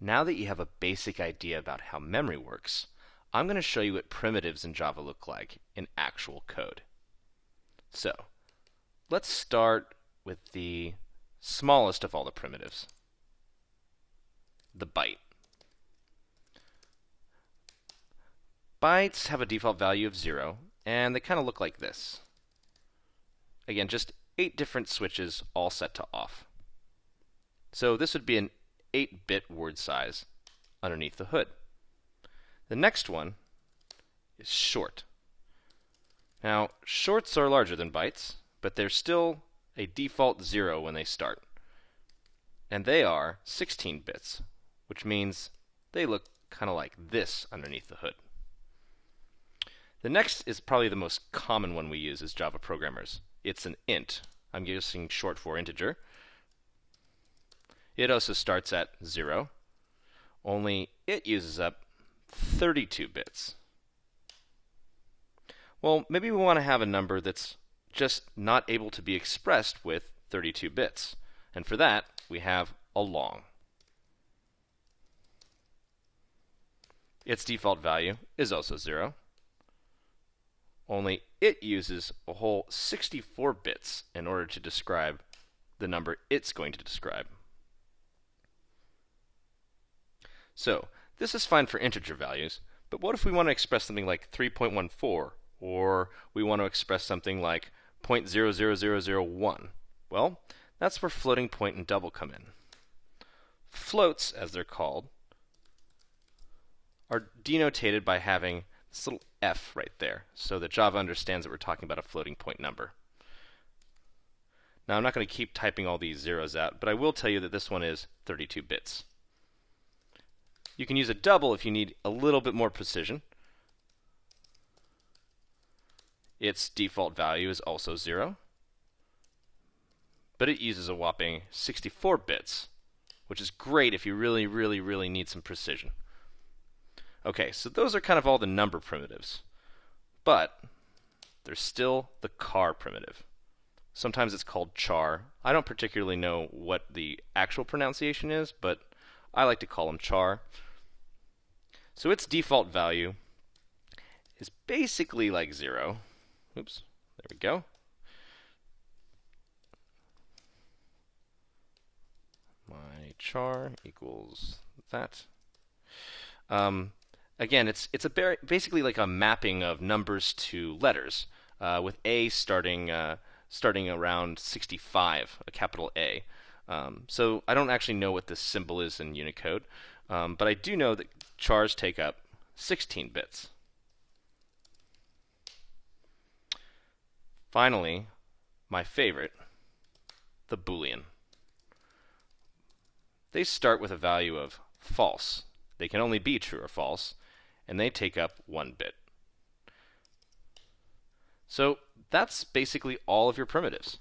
Now that you have a basic idea about how memory works, I'm going to show you what primitives in Java look like in actual code. So, let's start with the smallest of all the primitives, the byte. Bytes have a default value of 0, and they kind of look like this. Again, just 8 different switches all set to off. So this would be an 8-bit word size underneath the hood. The next one is short. Now, shorts are larger than bytes, but they're still a default 0 when they start. And they are 16 bits, which means they look kind of like this underneath the hood. The next is probably the most common one we use as Java programmers. It's an int. I'm using short for integer. It also starts at 0, only it uses up 32 bits. Well, maybe we want to have a number that's just not able to be expressed with 32 bits. And for that, we have a long. Its default value is also 0, only it uses a whole 64 bits in order to describe the number it's going to describe. So, this is fine for integer values, but what if we want to express something like 3.14, or we want to express something like 0.00001? Well, that's where floating point and double come in. Floats, as they're called, are denotated by having this little f right there, so that Java understands that we're talking about a floating point number. Now, I'm not going to keep typing all these zeros out, but I will tell you that this one is 32 bits. You can use a double if you need a little bit more precision. Its default value is also 0, but it uses a whopping 64 bits, which is great if you really need some precision. Okay, so those are kind of all the number primitives, but there's still the char primitive. Sometimes it's called char. I don't particularly know what the actual pronunciation is, but I like to call them char. So its default value is basically like 0. Oops, there we go. My char equals that. Again, it's basically like a mapping of numbers to letters, with A starting around 65, a capital A. So I don't actually know what this symbol is in Unicode, but I do know that chars take up 16 bits. Finally, my favorite, the Boolean. They start with a value of false. They can only be true or false, and they take up 1 bit. So that's basically all of your primitives.